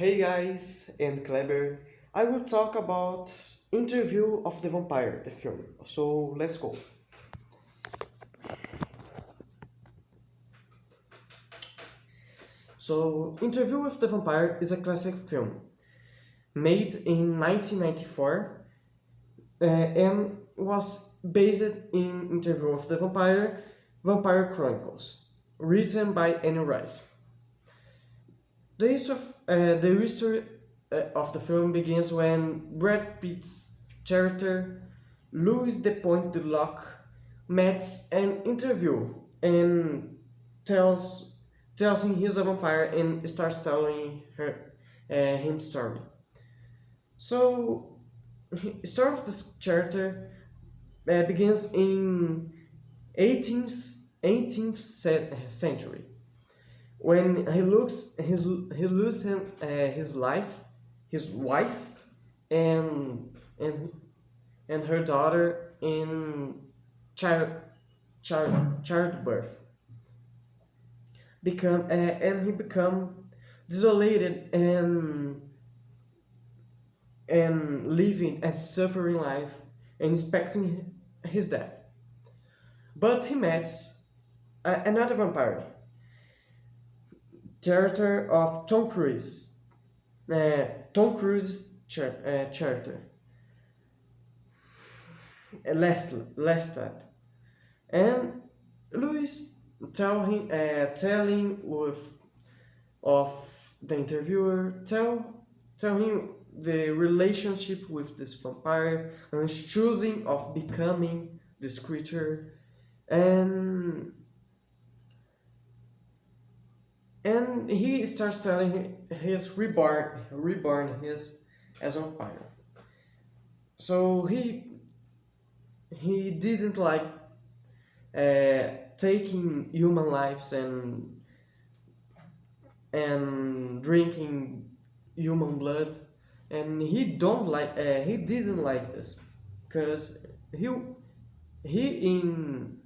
Hey guys, and Cleber. I will talk about Interview of the Vampire, the film. So let's go. So Interview with the Vampire is a classic film made in 1994 and was based in Interview of the Vampire, Vampire Chronicles, written by Annie Rice. The history of the film begins when Brad Pitt's character Louis the Point Duloc meets an interview and tells tells him he's a vampire and starts telling him story. So, story of this character begins in 18th century when he loses his life, his wife, and and and her daughter in child childbirth. And he become desolated and living and suffering life and expecting his death. But he meets another vampire, character of Tom Cruise. Tom Cruise's character, Lestat, and Louis telling with of the interviewer tell him the relationship with this vampire and his choosing of becoming this creature, and and he starts telling his reborn his as a vampire. So he didn't like taking human lives and drinking human blood, and he didn't like this because he in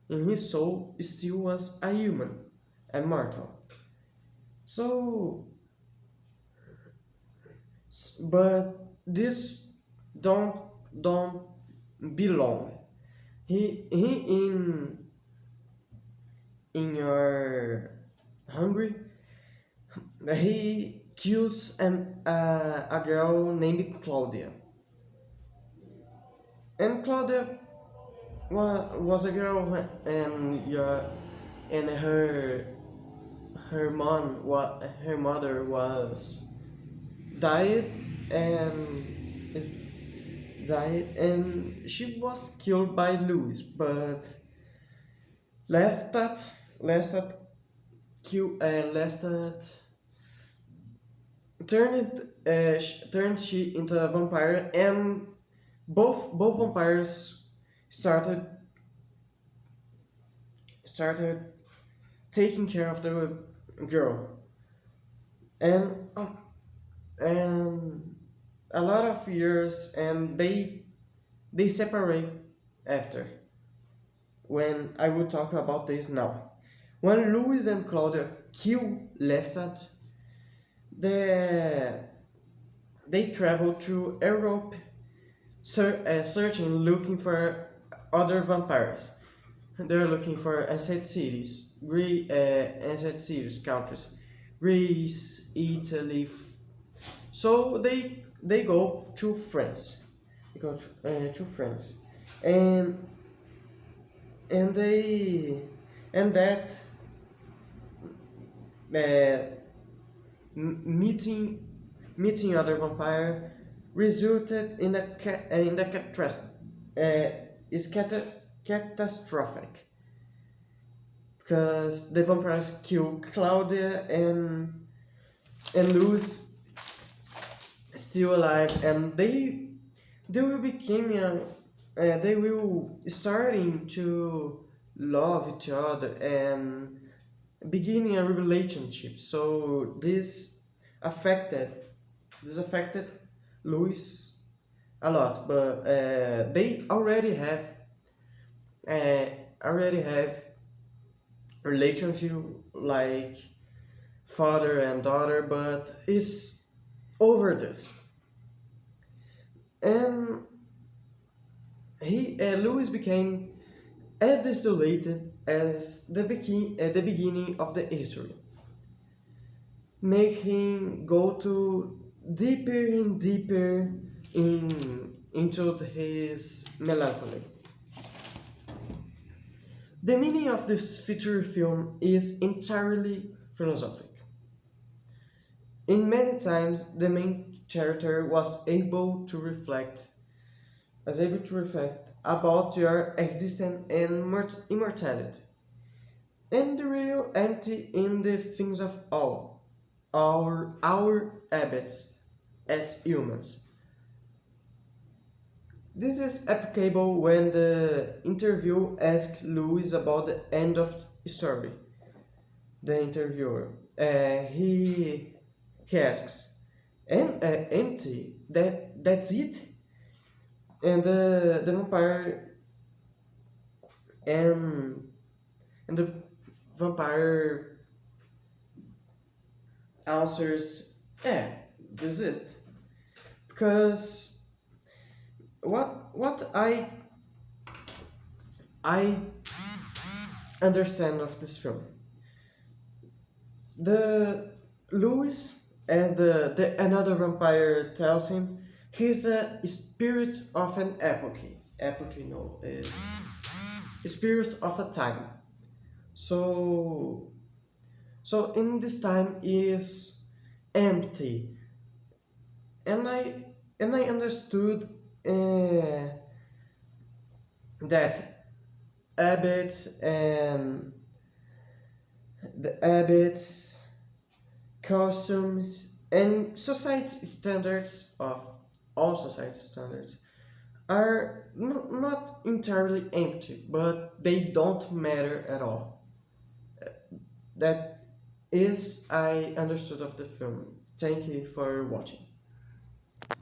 his soul still was a human, a mortal. So, but this don't don't belong. He in your hungry, he kills a girl named Claudia, and Claudia was a girl, and her mother was died and is died, and she was killed by Louis. But Lestat Lestat Lestat turned she into a vampire, and both vampires started started taking care of the girl, and and a lot of years, and they separate after. When I will talk about this now, when Louis and Claudia kill Lestat, the they travel through Europe, searching, looking for other vampires. They're looking for ancient cities, countries, Greece, Italy. So they go to France. They go to France, and and they and that uh, meeting other vampire resulted in a is catastrophic, because the vampires kill Claudia, and lose still alive, and they will become they will starting to love each other and beginning a relationship. So affected this affected Louis a lot, but they already have relationship like father and daughter, but is over this. And Louis became as desolated as the beginning of the history, make him go to deeper and deeper into his melancholy. The meaning of this feature film is entirely philosophic. In many times, the main character was able to reflect about your existence and immortality, and the real empty in the things of all our habits as humans. This is applicable when the interview asks Louis about the end of the story. The interviewer, he asks, "And empty? That's it?" And the vampire and the vampire answers, "Yeah, this is it." Because what I understand of this film, the Louis, as the another vampire tells him, he's a spirit of an epoch. Epoch, no, is a spirit of a time. So in this time is empty, and I understood that habits and the habits, customs, and society standards of all society standards are not entirely empty, but they don't matter at all. That is I understood of the film. Thank you for watching.